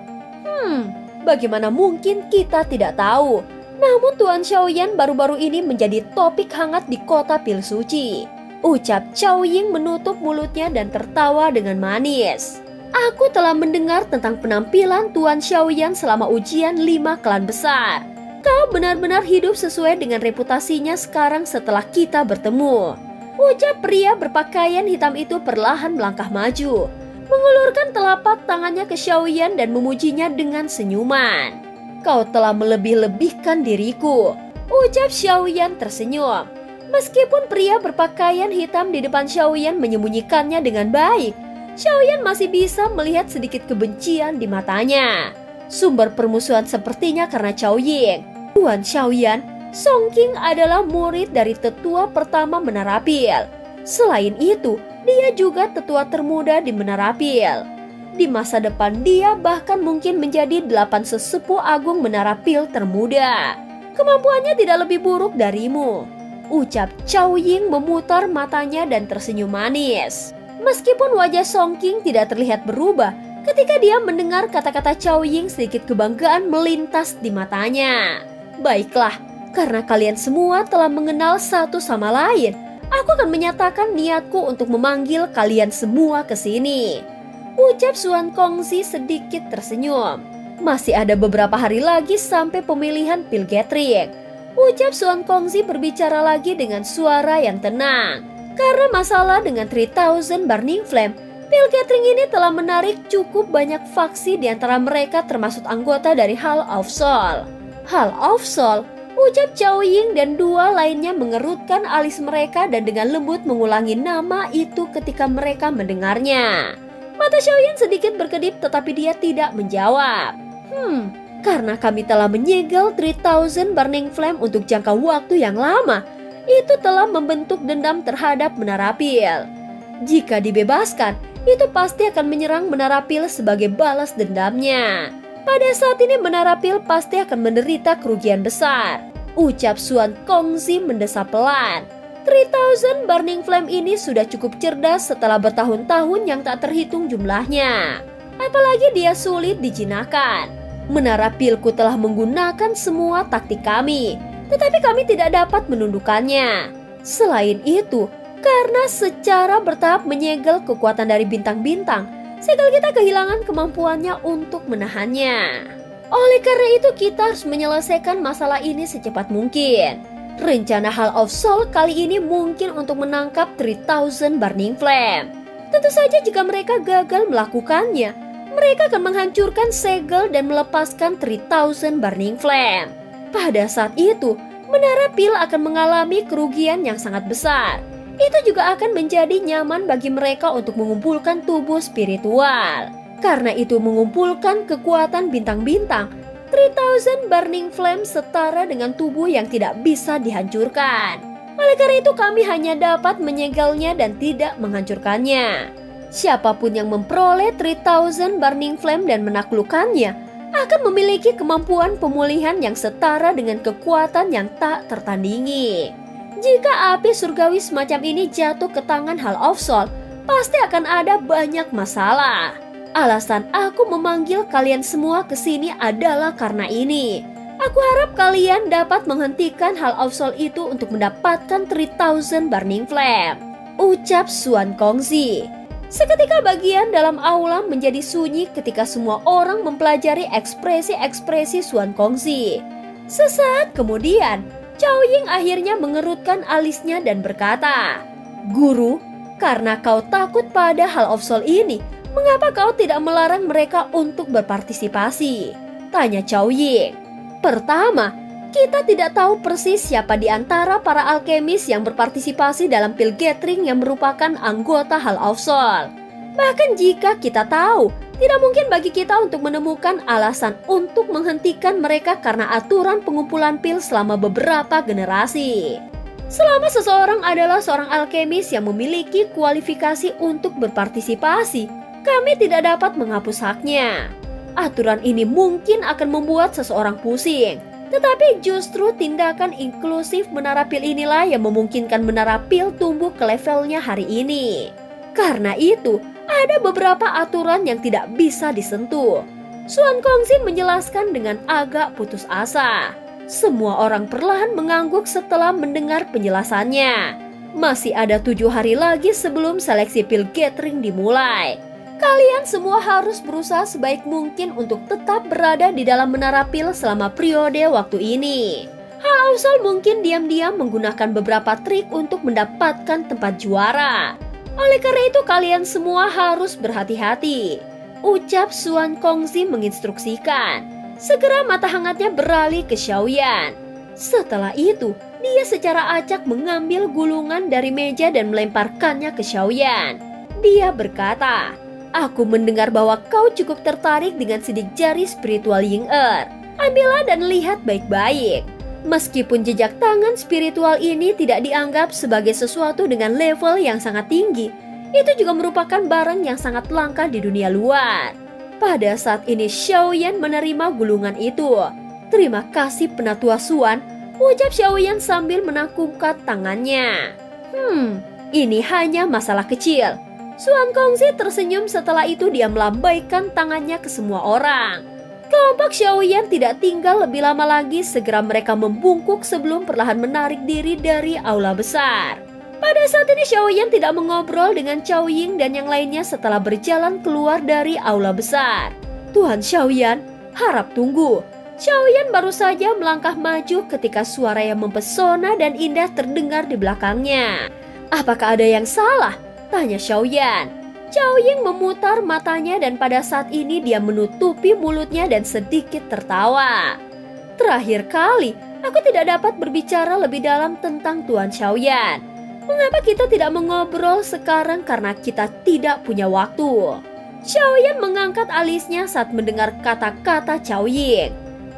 Bagaimana mungkin kita tidak tahu? Namun Tuan Xiaoyan baru-baru ini menjadi topik hangat di kota pil suci, ucap Chao Ying menutup mulutnya dan tertawa dengan manis. Aku telah mendengar tentang penampilan Tuan Xiaoyan selama ujian 5 klan besar. Kau benar-benar hidup sesuai dengan reputasinya sekarang setelah kita bertemu, ucap pria berpakaian hitam itu perlahan melangkah maju, mengulurkan telapak tangannya ke Xiaoyan dan memujinya dengan senyuman. Kau telah melebih-lebihkan diriku, ucap Xiaoyan tersenyum. Meskipun pria berpakaian hitam di depan Xiaoyan menyembunyikannya dengan baik, Xiaoyan masih bisa melihat sedikit kebencian di matanya. Sumber permusuhan sepertinya karena Cao Ying. Tuan Xiaoyan, Song Qing adalah murid dari tetua pertama Menara Pil. Selain itu, dia juga tetua termuda di Menara Pil. Di masa depan dia bahkan mungkin menjadi 8 sesepuh agung Menara Pil termuda. Kemampuannya tidak lebih buruk darimu, ucap Cao Ying memutar matanya dan tersenyum manis. Meskipun wajah Song Qing tidak terlihat berubah, ketika dia mendengar kata-kata Cao Ying sedikit kebanggaan melintas di matanya. Baiklah, karena kalian semua telah mengenal satu sama lain, aku akan menyatakan niatku untuk memanggil kalian semua ke sini, ucap Xuan Kongzi sedikit tersenyum. Masih ada beberapa hari lagi sampai pemilihan Pil Gathering, ucap Xuan Kongzi berbicara lagi dengan suara yang tenang. Karena masalah dengan 3000 Burning Flame, Pil Gathering ini telah menarik cukup banyak faksi di antara mereka termasuk anggota dari Hall of Soul. Hall of Soul, ucap Cao Ying dan dua lainnya mengerutkan alis mereka dan dengan lembut mengulangi nama itu ketika mereka mendengarnya. Mata Xiaoyan sedikit berkedip tetapi dia tidak menjawab. Karena kami telah menyegel 3000 Burning Flame untuk jangka waktu yang lama, itu telah membentuk dendam terhadap Menara Pil. Jika dibebaskan, itu pasti akan menyerang Menara Pil sebagai balas dendamnya. Pada saat ini Menara Pil pasti akan menderita kerugian besar, ucap Xuan Kongzi mendesah pelan. 3000 Burning Flame ini sudah cukup cerdas setelah bertahun-tahun yang tak terhitung jumlahnya. Apalagi dia sulit dijinakan. Menara Pilku telah menggunakan semua taktik kami, tetapi kami tidak dapat menundukkannya. Selain itu, karena secara bertahap menyegel kekuatan dari bintang-bintang, segel kita kehilangan kemampuannya untuk menahannya. Oleh karena itu kita harus menyelesaikan masalah ini secepat mungkin. Rencana Hall of Soul kali ini mungkin untuk menangkap 3000 Burning Flame. Tentu saja jika mereka gagal melakukannya, mereka akan menghancurkan segel dan melepaskan 3000 Burning Flame. Pada saat itu, Menara Pil akan mengalami kerugian yang sangat besar. Itu juga akan menjadi nyaman bagi mereka untuk mengumpulkan tubuh spiritual. Karena itu mengumpulkan kekuatan bintang-bintang, 3000 Burning Flame setara dengan tubuh yang tidak bisa dihancurkan. Oleh karena itu kami hanya dapat menyegelnya dan tidak menghancurkannya. Siapapun yang memperoleh 3000 Burning Flame dan menaklukkannya akan memiliki kemampuan pemulihan yang setara dengan kekuatan yang tak tertandingi. Jika api surgawi semacam ini jatuh ke tangan Hall of Soul, pasti akan ada banyak masalah. Alasan aku memanggil kalian semua ke sini adalah karena ini. Aku harap kalian dapat menghentikan Hall of Soul itu untuk mendapatkan 3000 Burning Flame, ucap Xuan Kongzi. Seketika bagian dalam aula menjadi sunyi ketika semua orang mempelajari ekspresi-ekspresi Xuan Kongzi. Sesaat kemudian, Cao Ying akhirnya mengerutkan alisnya dan berkata, "Guru, karena kau takut pada Hall of Soul ini, mengapa kau tidak melarang mereka untuk berpartisipasi?" tanya Cao Ying. Pertama, kita tidak tahu persis siapa di antara para alkemis yang berpartisipasi dalam Pil Gathering yang merupakan anggota Hall of Soul. Bahkan jika kita tahu, tidak mungkin bagi kita untuk menemukan alasan untuk menghentikan mereka karena aturan pengumpulan pil selama beberapa generasi. Selama seseorang adalah seorang alkemis yang memiliki kualifikasi untuk berpartisipasi, kami tidak dapat menghapus haknya. Aturan ini mungkin akan membuat seseorang pusing. Tetapi justru tindakan inklusif Menara Pil inilah yang memungkinkan Menara Pil tumbuh ke levelnya hari ini. Karena itu, ada beberapa aturan yang tidak bisa disentuh. Xuan Kongzi menjelaskan dengan agak putus asa. Semua orang perlahan mengangguk setelah mendengar penjelasannya. Masih ada 7 hari lagi sebelum seleksi Pil Gathering dimulai. Kalian semua harus berusaha sebaik mungkin untuk tetap berada di dalam Menara Pil selama periode waktu ini. Hall of Soul mungkin diam-diam menggunakan beberapa trik untuk mendapatkan tempat juara. Oleh karena itu kalian semua harus berhati-hati, ucap Xuan Kongzi menginstruksikan. Segera mata hangatnya beralih ke Xiaoyan. Setelah itu, dia secara acak mengambil gulungan dari meja dan melemparkannya ke Xiaoyan. Dia berkata, Aku mendengar bahwa kau cukup tertarik dengan sidik jari spiritual Ying-er. Ambillah dan lihat baik-baik. Meskipun jejak tangan spiritual ini tidak dianggap sebagai sesuatu dengan level yang sangat tinggi, itu juga merupakan barang yang sangat langka di dunia luar. Pada saat ini Xiaoyan menerima gulungan itu. Terima kasih Penatua Suan, ucap Xiaoyan sambil menakupkan tangannya. Ini hanya masalah kecil. Suan Kongzi tersenyum, setelah itu dia melambaikan tangannya ke semua orang. Kelompok Xiaoyan tidak tinggal lebih lama lagi, segera mereka membungkuk sebelum perlahan menarik diri dari aula besar. Pada saat ini Xiaoyan tidak mengobrol dengan Cao Ying dan yang lainnya setelah berjalan keluar dari aula besar. Tuan Xiaoyan, harap tunggu. Xiaoyan baru saja melangkah maju ketika suara yang mempesona dan indah terdengar di belakangnya. Apakah ada yang salah? Tanya Xiaoyan. Cao Ying memutar matanya dan pada saat ini dia menutupi mulutnya dan sedikit tertawa. Terakhir kali, aku tidak dapat berbicara lebih dalam tentang Tuan Xiaoyan. Mengapa kita tidak mengobrol sekarang karena kita tidak punya waktu? Xiaoyan mengangkat alisnya saat mendengar kata-kata Cao Ying.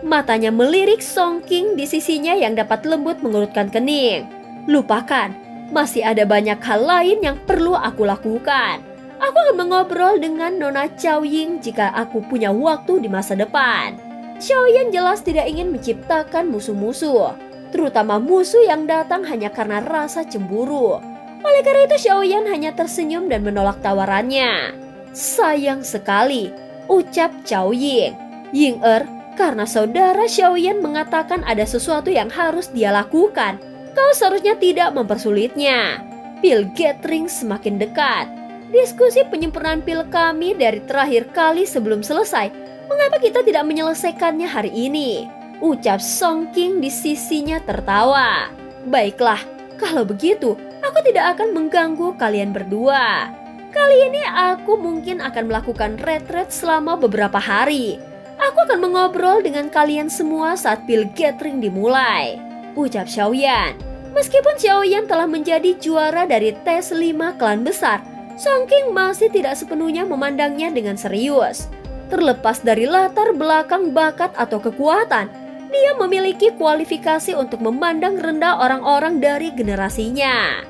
Matanya melirik Song Qing di sisinya yang dapat lembut mengerutkan kening. Lupakan, masih ada banyak hal lain yang perlu aku lakukan. Aku akan mengobrol dengan Nona Cao Ying jika aku punya waktu di masa depan. Xiaoyan jelas tidak ingin menciptakan musuh-musuh, terutama musuh yang datang hanya karena rasa cemburu. Oleh karena itu Xiaoyan hanya tersenyum dan menolak tawarannya. Sayang sekali, ucap Cao Ying. Ying-er, karena saudara Xiaoyan mengatakan ada sesuatu yang harus dia lakukan, kau seharusnya tidak mempersulitnya. Pil gathering semakin dekat. Diskusi penyempurnaan pil kami dari terakhir kali sebelum selesai. Mengapa kita tidak menyelesaikannya hari ini? Ucap Song Qing di sisinya tertawa. Baiklah, kalau begitu aku tidak akan mengganggu kalian berdua. Kali ini aku mungkin akan melakukan retret selama beberapa hari. Aku akan mengobrol dengan kalian semua saat pil gathering dimulai, ucap Xiaoyan. Meskipun Xiaoyan telah menjadi juara dari tes 5 klan besar, Song Qing masih tidak sepenuhnya memandangnya dengan serius. Terlepas dari latar belakang bakat atau kekuatan, dia memiliki kualifikasi untuk memandang rendah orang-orang dari generasinya.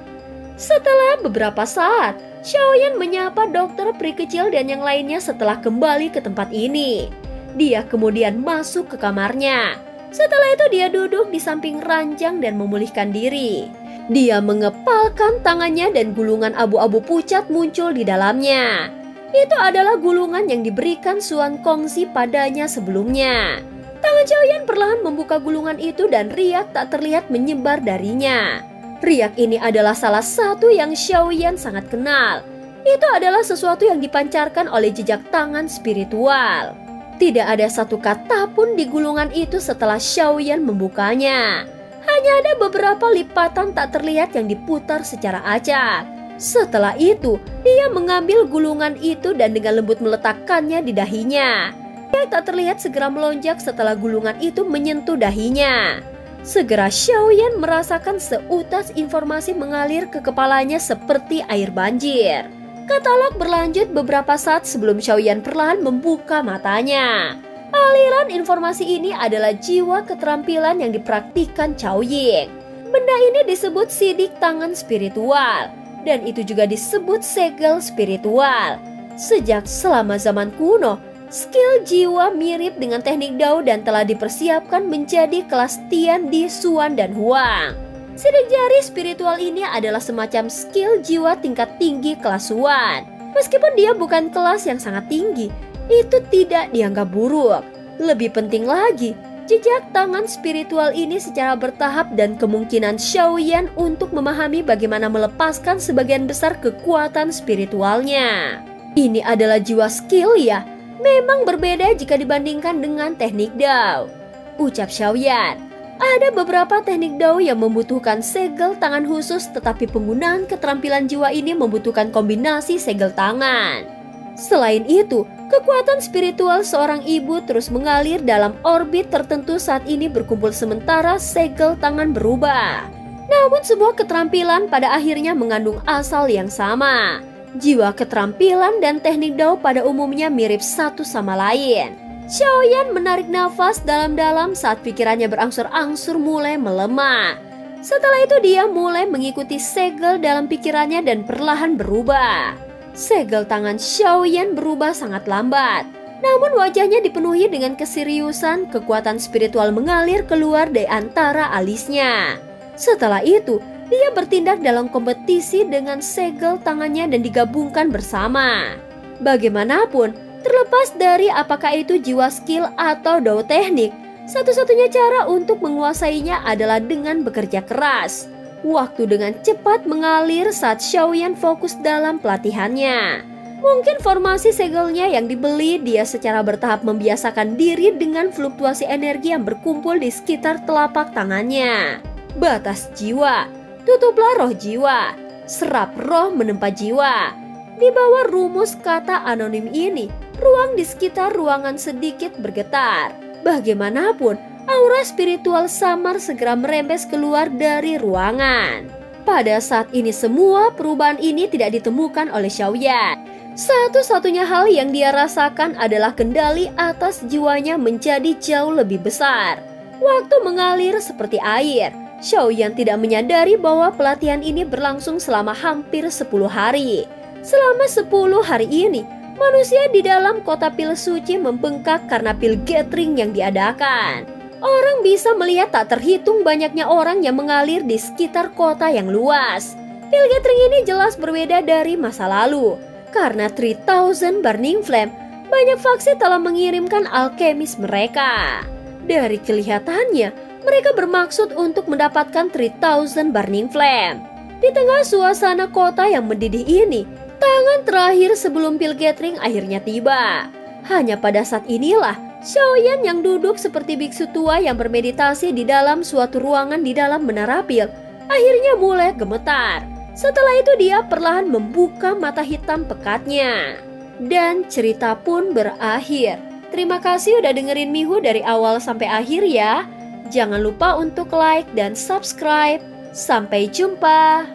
Setelah beberapa saat, Xiaoyan menyapa dokter peri kecil dan yang lainnya setelah kembali ke tempat ini. Dia kemudian masuk ke kamarnya. Setelah itu dia duduk di samping ranjang dan memulihkan diri. Dia mengepalkan tangannya dan gulungan abu-abu pucat muncul di dalamnya. Itu adalah gulungan yang diberikan Suan Kongzi padanya sebelumnya. Tangan Xiaoyan perlahan membuka gulungan itu dan riak tak terlihat menyebar darinya. Riak ini adalah salah satu yang Xiaoyan sangat kenal. Itu adalah sesuatu yang dipancarkan oleh jejak tangan spiritual. Tidak ada satu kata pun di gulungan itu setelah Xiaoyan membukanya. Hanya ada beberapa lipatan tak terlihat yang diputar secara acak. Setelah itu, dia mengambil gulungan itu dan dengan lembut meletakkannya di dahinya. Dia tak terlihat segera melonjak setelah gulungan itu menyentuh dahinya. Segera Xiaoyan merasakan seutas informasi mengalir ke kepalanya seperti air banjir. Katalog berlanjut beberapa saat sebelum Xiaoyan perlahan membuka matanya. Aliran informasi ini adalah jiwa keterampilan yang dipraktikkan Cao Ying. Benda ini disebut sidik tangan spiritual, dan itu juga disebut segel spiritual. Sejak selama zaman kuno, skill jiwa mirip dengan teknik Dao dan telah dipersiapkan menjadi kelas Tian di Suan dan Huang. Sidik jari spiritual ini adalah semacam skill jiwa tingkat tinggi kelas Suan. Meskipun dia bukan kelas yang sangat tinggi, itu tidak dianggap buruk. Lebih penting lagi, jejak tangan spiritual ini secara bertahap dan kemungkinan Xiaoyan untuk memahami bagaimana melepaskan sebagian besar kekuatan spiritualnya. Ini adalah jiwa skill ya, memang berbeda jika dibandingkan dengan teknik Dao, ucap Xiaoyan. Ada beberapa teknik Dao yang membutuhkan segel tangan khusus, tetapi penggunaan keterampilan jiwa ini membutuhkan kombinasi segel tangan. Selain itu, kekuatan spiritual seorang ibu terus mengalir dalam orbit tertentu saat ini berkumpul sementara segel tangan berubah. Namun sebuah keterampilan pada akhirnya mengandung asal yang sama. Jiwa, keterampilan, dan teknik Dao pada umumnya mirip satu sama lain. Xiaoyan menarik nafas dalam-dalam saat pikirannya berangsur-angsur mulai melemah. Setelah itu dia mulai mengikuti segel dalam pikirannya dan perlahan berubah. Segel tangan Xiaoyan berubah sangat lambat. Namun wajahnya dipenuhi dengan keseriusan, kekuatan spiritual mengalir keluar dari antara alisnya. Setelah itu, dia bertindak dalam kompetisi dengan segel tangannya dan digabungkan bersama. Bagaimanapun, terlepas dari apakah itu jiwa skill atau Dao teknik, satu-satunya cara untuk menguasainya adalah dengan bekerja keras. Waktu dengan cepat mengalir saat Xiaoyan fokus dalam pelatihannya. Mungkin formasi segelnya yang dibeli, dia secara bertahap membiasakan diri dengan fluktuasi energi yang berkumpul di sekitar telapak tangannya. Batas jiwa, tutuplah roh jiwa, serap roh menempa jiwa. Di bawah rumus kata anonim ini, ruang di sekitar ruangan sedikit bergetar. Bagaimanapun, aura spiritual samar segera merembes keluar dari ruangan. Pada saat ini semua perubahan ini tidak ditemukan oleh Xiaoyan. Satu-satunya hal yang dia rasakan adalah kendali atas jiwanya menjadi jauh lebih besar. Waktu mengalir seperti air. Xiaoyan tidak menyadari bahwa pelatihan ini berlangsung selama hampir 10 hari. Selama 10 hari ini, manusia di dalam kota pil suci membengkak karena pil gathering yang diadakan. Orang bisa melihat tak terhitung banyaknya orang yang mengalir di sekitar kota yang luas. Pil gathering ini jelas berbeda dari masa lalu. Karena 3000 Burning Flame, banyak faksi telah mengirimkan alkemis mereka. Dari kelihatannya, mereka bermaksud untuk mendapatkan 3000 Burning Flame. Di tengah suasana kota yang mendidih ini, tangan terakhir sebelum pil gathering akhirnya tiba. Hanya pada saat inilah, Xiaoyan yang duduk seperti biksu tua yang bermeditasi di dalam suatu ruangan di dalam menara pil, akhirnya mulai gemetar. Setelah itu dia perlahan membuka mata hitam pekatnya. Dan cerita pun berakhir. Terima kasih udah dengerin Mihu dari awal sampai akhir ya. Jangan lupa untuk like dan subscribe. Sampai jumpa.